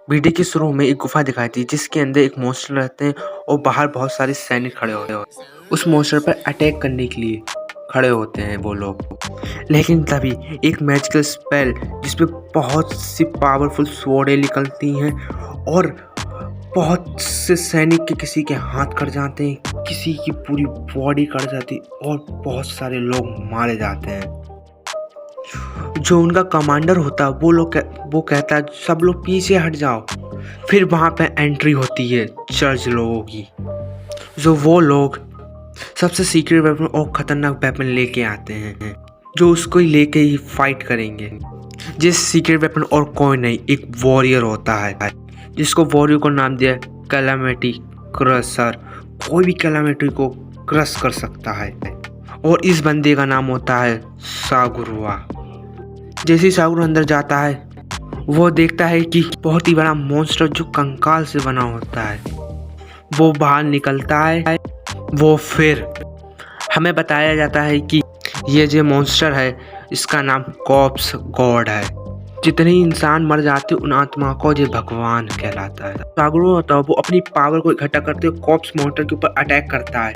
Video के शुरू में एक गुफा दिखाई थी जिसके अंदर एक मॉन्स्टर रहते हैं और बाहर बहुत सारे सैनिक खड़े होते हैं। उस मॉन्स्टर पर अटैक करने के लिए खड़े होते हैं वो लोग। लेकिन तभी एक मैजिकल स्पेल जिसपे बहुत सी पावरफुल स्वॉर्डें निकलती हैं और बहुत से सैनिक के किसी के हाथ कट जाते हैं, किसी की पूरी बॉडी कट जाती है और बहुत सारे लोग मारे जाते हैं। जो उनका कमांडर होता है वो कहता है सब लोग पीछे हट जाओ। फिर वहाँ पे एंट्री होती है चर्च लोगों की, जो वो लोग सबसे सीक्रेट वेपन और खतरनाक वेपन लेके आते हैं, जो उसको ही लेके ही फाइट करेंगे। जिस सीक्रेट वेपन और कोई नहीं, एक वॉरियर होता है जिसको वॉरियर को नाम दिया कैलामिटी क्रशर। कोई भी कैलामिटी को क्रश कर सकता है और इस बंदे का नाम होता है सागुरुआ। जैसे ही सागुर अंदर जाता है वो देखता है कि बहुत ही बड़ा मॉन्स्टर जो कंकाल से बना होता है वो बाहर निकलता है। वो फिर हमें बताया जाता है कि ये जो मॉन्स्टर है इसका नाम कॉप्स गॉड है। जितने ही इंसान मर जाते उन आत्मा को जो भगवान कहलाता है। सागुर होता है वो अपनी पावर को इकट्ठा करते हुए कॉप्स मॉन्स्टर के ऊपर अटैक करता है।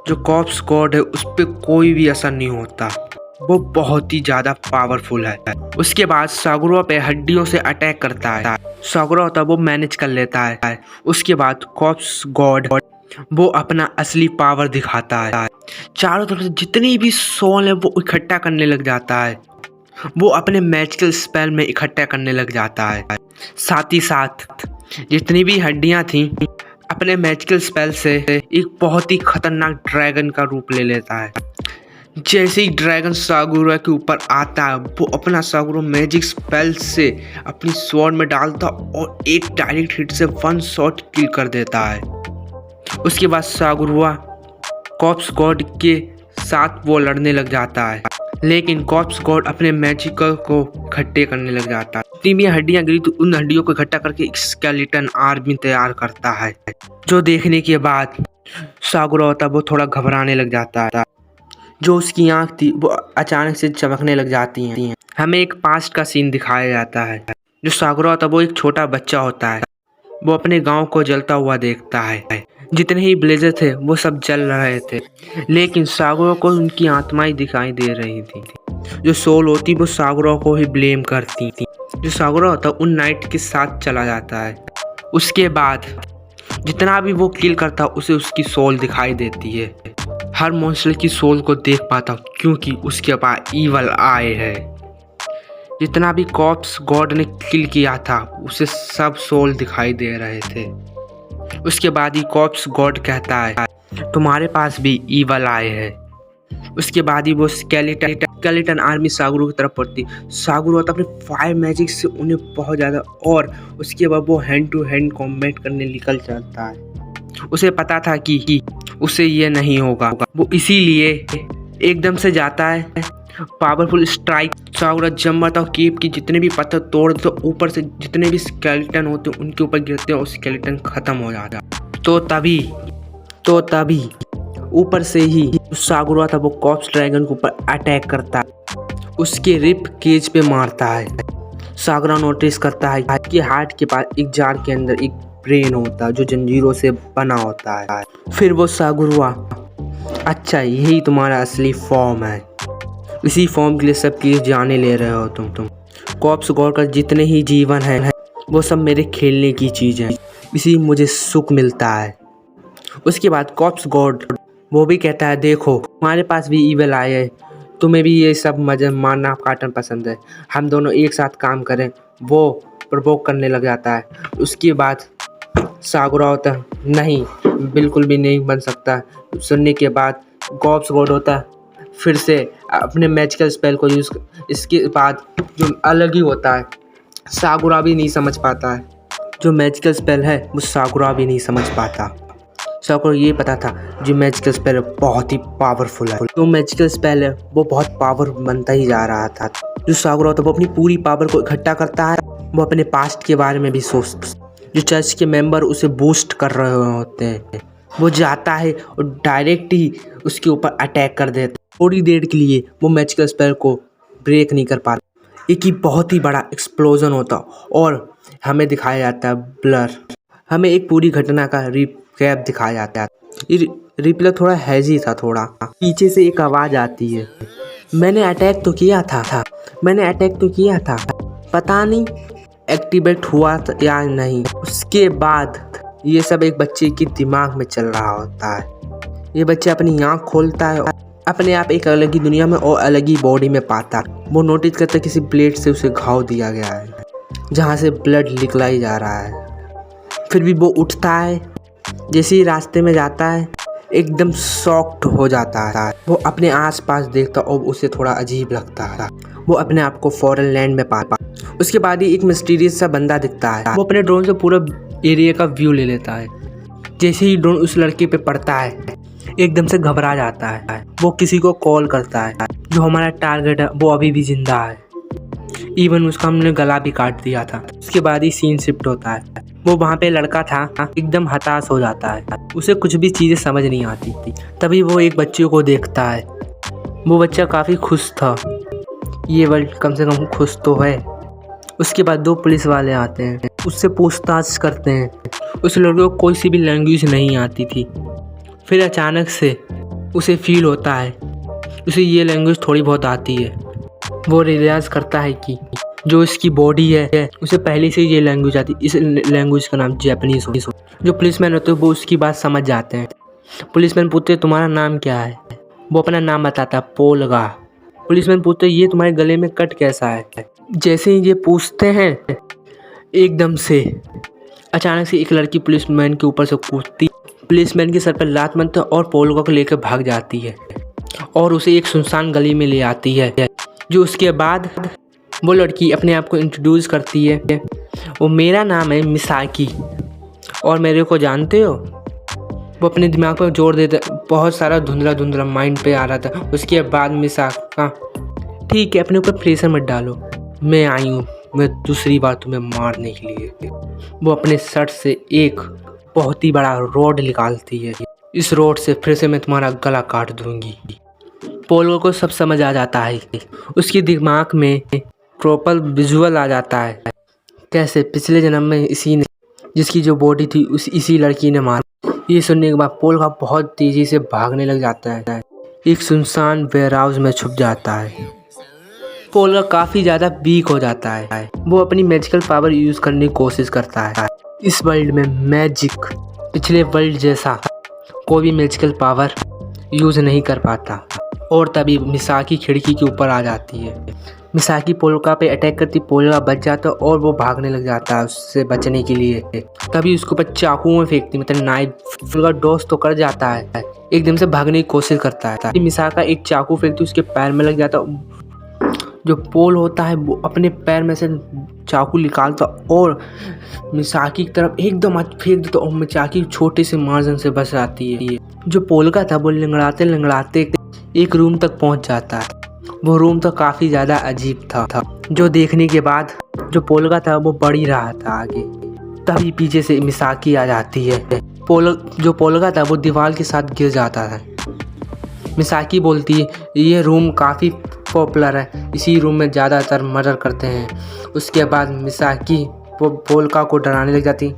जो कॉप्स गॉड है उस पर कोई भी असर नहीं होता, वो बहुत ही ज्यादा पावरफुल है। उसके बाद सागुरुआ पे हड्डियों से अटैक करता है। सागुरुआ होता है वो मैनेज कर लेता है। उसके बाद कॉप्स गॉड वो अपना असली पावर दिखाता है। चारों तरफ से जितनी भी सोल है वो इकट्ठा करने लग जाता है। वो अपने मैजिकल स्पेल में इकट्ठा करने लग जाता है। साथ ही साथ जितनी भी हड्डियां थी अपने मैजिकल स्पेल से एक बहुत ही खतरनाक ड्रैगन का रूप ले लेता है। जैसे ही ड्रैगन सागुरुआ के ऊपर आता है वो अपना सागुरुआ मैजिक स्पेल से अपनी स्वॉर्ड में डालता और एक डायरेक्ट हिट से वन शॉट किल कर देता है। उसके बाद सागुरुआ कॉप्स गॉड के साथ वो लड़ने लग जाता है, लेकिन कॉप्स गॉड अपने मैजिकल को इकट्ठे करने लग जाता है। जितनी भी हड्डियां गिरी तो उन हड्डियों को इकट्ठा करके एक स्केलेटन आर्मी तैयार करता है, जो देखने के बाद सागुरुआ होता वो थोड़ा घबराने लग जाता है। जो उसकी आंख थी वो अचानक से चमकने लग जाती हैं। हमें एक पास्ट का सीन दिखाया जाता है। जो सागुरुआ होता वो एक छोटा बच्चा होता है। वो अपने गांव को जलता हुआ देखता है। जितने ही ब्लेजर थे वो सब जल रहे थे, लेकिन सागुरुआ को उनकी आत्माएं दिखाई दे रही थी। जो सोल होती वो सागुरुआ को ही ब्लेम करती थी। जो सागुरुआ होता उन नाइट के साथ चला जाता है। उसके बाद जितना भी वो किल करता उसे उसकी सोल दिखाई देती है। हर मॉन्स्टर की सोल को देख पाता क्योंकि उसके पास ईवल आए है। जितना भी कॉप्स गॉड ने किल किया था उसे सब सोल दिखाई दे रहे थे। उसके बाद ही कॉप्स गॉड कहता है तुम्हारे पास भी ईवल आए है। उसके बाद ही वो स्केलेटन आर्मी सागुरुआ की तरफ पड़ती। सागुरुआ अपने फायर मैजिक से उन्हें बहुत ज़्यादा, और उसके बाद वो हैंड टू हैंड कॉम्बैट करने निकल जाता है। उसे पता था कि उसे ये नहीं होगा, वो इसीलिए एकदम से जाता है। पावरफुल स्ट्राइक सागुरुआ जंप मारता है, केप की जितने भी पत्थर तोड़ देते ऊपर से जितने भी स्केलेटन होते हैं उनके ऊपर गिरते हैं और स्केलेटन खत्म हो जाता है। तो तभी ऊपर से ही सागुरुआ था वो कॉप्स ड्रैगन के ऊपर अटैक करता है, उसके रिप केज पे मारता है। सागुरुआ नोटिस करता है कि हार्ट के पास एक जार के अंदर एक ब्रेन होता है जो जंजीरों से बना होता है। फिर वो सागुरुआ अच्छा यही तुम्हारा असली फॉर्म है, इसी फॉर्म के लिए सब केस जाने ले रहे हो तुम। कॉप्स गॉड का जितने ही जीवन है वो सब मेरे खेलने की चीज़ है, इसी मुझे सुख मिलता है। उसके बाद कॉप्स गॉड वो भी कहता है देखो तुम्हारे पास भी ईवल आए है, तुम्हें भी ये सब मजे मारना काटना पसंद है, हम दोनों एक साथ काम करें। वो प्रपोक करने लग जाता है। उसके बाद सागुरुआ होता है नहीं बिल्कुल भी नहीं बन सकता। सुनने के बाद कॉप्स गॉड होता फिर से अपने मैजिकल स्पेल को यूज़। इसके बाद जो अलग ही होता है, सागुरुआ भी नहीं समझ पाता है। जो मैजिकल स्पेल है वो सागुरुआ भी नहीं समझ पाता। सागुरुआ ये पता था जो मैजिकल स्पेल है बहुत ही पावरफुल है। जो मैजिकल स्पेल है वो बहुत पावर बनता ही जा रहा था। जो सागुरुआ होता है वो अपनी पूरी पावर को इकट्ठा करता है। वो अपने पास्ट के बारे में भी सोचता। जो चर्च के मेंबर उसे बूस्ट कर रहे होते हैं वो जाता है और डायरेक्ट ही उसके ऊपर अटैक कर देता। थोड़ी देर के लिए वो मैजिकल स्पेल को ब्रेक नहीं कर पाता। एक ही बहुत ही बड़ा एक्सप्लोजन होता और हमें दिखाया जाता है ब्लर। हमें एक पूरी घटना का रिकैप दिखाया जाता है। रिप्ले थोड़ा हैजी था थोड़ा। पीछे से एक आवाज़ आती है, मैंने अटैक तो किया था, मैंने अटैक तो किया था, पता नहीं एक्टिवेट हुआ या नहीं। उसके बाद ये सब एक बच्चे के दिमाग में चल रहा होता है। ये बच्चा अपनी आँख खोलता है, अपने आप एक अलग ही दुनिया में और अलग ही बॉडी में पाता है। वो नोटिस करता है किसी ब्लेड से उसे घाव दिया गया है जहाँ से ब्लड निकला ही जा रहा है। फिर भी वो उठता है, जैसे ही रास्ते में जाता है एकदम शॉक्ड हो जाता है। वो अपने आसपास देखता और उसे थोड़ा अजीब लगता है। वो अपने आप को फॉरेन लैंड में पाता। उसके बाद ही एक मिस्टीरियस सा बंदा दिखता है। वो अपने ड्रोन से पूरा एरिया का व्यू ले लेता है। जैसे ही ड्रोन उस लड़के पे पड़ता है एकदम से घबरा जाता है। वो किसी को कॉल करता है, जो हमारा टारगेट है वो अभी भी जिंदा है, इवन उसका हमने गला भी काट दिया था। उसके बाद ही सीन शिफ्ट होता है। वो वहाँ पे लड़का था, एकदम हताश हो जाता है, उसे कुछ भी चीज़ें समझ नहीं आती थी। तभी वो एक बच्चे को देखता है। वो बच्चा काफ़ी खुश था, ये वर्ल्ड कम से कम खुश तो है। उसके बाद 2 पुलिस वाले आते हैं, उससे पूछताछ करते हैं। उस लड़के को कोई सी भी लैंग्वेज नहीं आती थी। फिर अचानक से उसे फील होता है उसे ये लैंग्वेज थोड़ी बहुत आती है। वो रियलाइज़ करता है कि जो इसकी बॉडी है उसे पहले से ये लैंग्वेज आती है। इस लैंग्वेज का नाम जैपनीज हो। जो पुलिसमैन होते हैं वो उसकी बात समझ जाते हैं। पुलिसमैन पूछते तुम्हारा नाम क्या है? वो अपना नाम बताता है, पोलगा। पुलिसमैन पूछते ये तुम्हारे गले में कट कैसा है? जैसे ही ये पूछते हैं एकदम से अचानक से एक लड़की पुलिसमैन के ऊपर से कूदती, पुलिसमैन के सर पर लात मारती और पोलगा को लेकर भाग जाती है और उसे एक सुनसान गली में ले आती है। जो उसके बाद वो लड़की अपने आप को इंट्रोड्यूस करती है, वो मेरा नाम है मिसाकी और मेरे को जानते हो। वो अपने दिमाग पर जोर देते, बहुत सारा धुंधला धुंधला माइंड पे आ रहा था। उसके बाद मिसाका, ठीक है अपने ऊपर प्रेशर मत डालो, मैं आई हूँ मैं दूसरी बार तुम्हें मारने के लिए। वो अपने शर्ट से एक बहुत ही बड़ा रोड निकालती है, इस रोड से फिर से मैं तुम्हारा गला काट दूंगी। पोलो को सब समझ आ जाता है। उसके दिमाग में प्रॉपर विजुअल आ जाता है कैसे पिछले जन्म में इसी ने जिसकी जो बॉडी थी इसी लड़की ने मारा। ये सुनने के बाद पोलगा बहुत तेजी से भागने लग जाता है, एक सुनसान वेयरहाउस में छुप जाता है। पोलगा काफ़ी ज़्यादा वीक हो जाता है। वो अपनी मैजिकल पावर यूज़ करने की कोशिश करता है। इस वर्ल्ड में मैजिक पिछले वर्ल्ड जैसा कोई भी मैजिकल पावर यूज़ नहीं कर पाता। और तभी मिसाकी खिड़की के ऊपर आ जाती है। मिसाकी पोलगा पे अटैक करती, पोलगा बच जाता है और वो भागने लग जाता है उससे बचने के लिए। तभी उसके ऊपर चाकू में फेंकती, मतलब नाइफ। पोलगा डॉस तो कर जाता है, एकदम से भागने की कोशिश करता है। मिसाका एक चाकू फेंकती, उसके पैर में लग जाता। जो पोल होता है वो अपने पैर में से चाकू निकालता और मिसाकी की तरफ एकदम फेंक देता और मिसाकी छोटे से मार्जिन से बच जाती है। जो पोलगा था वो लंगड़ाते लंगड़ाते एक रूम तक पहुंच जाता है। वो रूम तो काफ़ी ज़्यादा अजीब था, जो देखने के बाद जो पोलगा था वो बढ़ ही रहा था आगे। तभी पीछे से मिसाकी आ जाती है। जो पोलगा था वो दीवार के साथ गिर जाता है। मिसाकी बोलती है ये रूम काफ़ी पॉपुलर है, इसी रूम में ज़्यादातर मर्डर करते हैं। उसके बाद मिसाकी वो पोलगा को डराने लग जाती।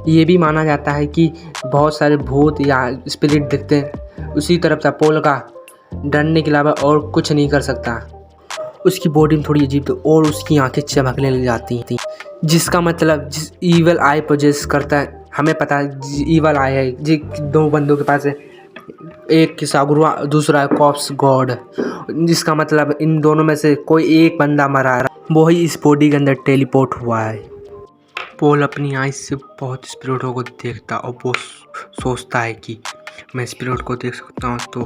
ये भी माना जाता है कि बहुत सारे भूत या स्पिरिट दिखते हैं। उसी तरफ था पोलगा डरने के अलावा और कुछ नहीं कर सकता। उसकी बॉडी में थोड़ी अजीब थी और उसकी आंखें चमकने लग जाती थी, जिसका मतलब जिस ईवल आई पोजेस करता है। हमें पता है ईवल आई है, जी 2 बंदों के पास है, एक किसागुरुआ दूसरा है कॉप्स गॉड, जिसका मतलब इन दोनों में से कोई एक बंदा मरा है, वो ही इस बॉडी के अंदर टेलीपोर्ट हुआ है। पोल अपनी आइज से बहुत स्पिरिटों को देखता और वो सोचता है कि मैं स्पिरिट को देख सकता हूँ तो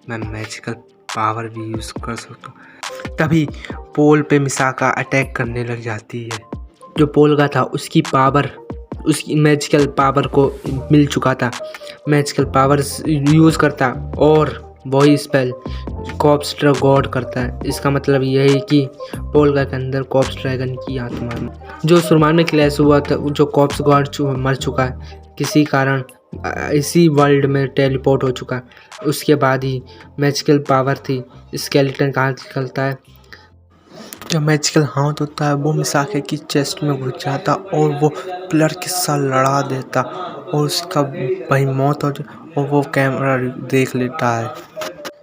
मैं मैजिकल पावर भी यूज़ कर सकता हूँ। तभी पोल पे मिसाका अटैक करने लग जाती है। जो पोलगा था उसकी पावर, उसकी मैजिकल पावर को मिल चुका था, मैजिकल पावर यूज़ करता और वही स्पेल कॉप्स गॉड करता है। इसका मतलब यह है कि पोलगा के अंदर कॉप्स ड्रैगन की आत्मा जो शुरुआत में क्लैश हुआ था, जो कॉप्स गॉड मर चुका है किसी कारण, इसी वर्ल्ड में टेलीपोर्ट हो चुका है। उसके बाद ही मैजिकल पावर थी। स्केलेटन कहाँ निकलता है, जब मैजिकल हाथ होता है वो मिसाकी की चेस्ट में घुस जाता और वो पिलर के साथ लड़ा देता और उसका भाई मौत हो जाए और वो कैमरा देख लेता है।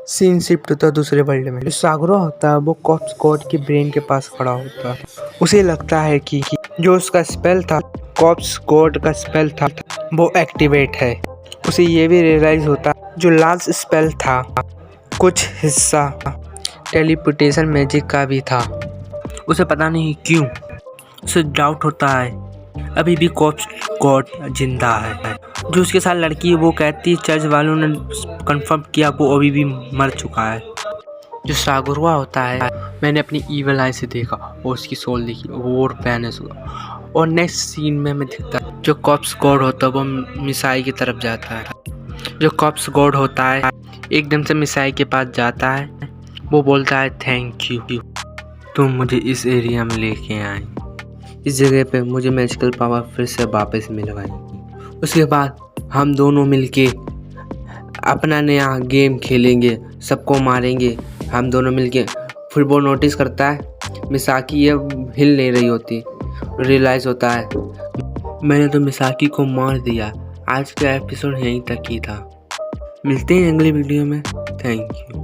सीन शिफ्ट होता है दूसरे वर्ल्ड में। जो सागुरा होता है वो कॉप्स गॉड के ब्रेन के पास खड़ा होता है। उसे लगता है कि जो उसका स्पेल था, कॉप्स गॉड का स्पेल था, वो एक्टिवेट है। उसे ये भी रियलाइज होता है जो लास्ट स्पेल था कुछ हिस्सा टेलीपोर्टेशन मैजिक का भी था। उसे पता नहीं क्यों उसे डाउट होता है अभी भी कॉप्स गॉड जिंदा है। जो उसके साथ लड़की है वो कहती है चर्च वालों ने कंफर्म किया वो अभी भी मर चुका है। जो सागुरवा होता है मैंने अपनी ईवल आई से देखा और उसकी सोल देखी वो वैनिश हुआ। और नेक्स्ट सीन में हमें दिखता है जो कॉप्स गॉड होता है वो मिसाई की तरफ जाता है। जो कॉप्स गॉड होता है एकदम से मिसाई के पास जाता है। वो बोलता है थैंक यू, तुम मुझे इस एरिया में लेके आए, इस जगह पे मुझे मैजिकल पावर फिर से वापस मिल गई। उसके बाद हम दोनों मिलके अपना नया गेम खेलेंगे, सबको मारेंगे हम दोनों मिलके। फिर वो नोटिस करता है मिसाकी ये हिल नहीं रही होती। रियलाइज़ होता है मैंने तो मिसाकी को मार दिया। आज का एपिसोड यहीं तक ही था। मिलते हैं अगली वीडियो में। Thank you.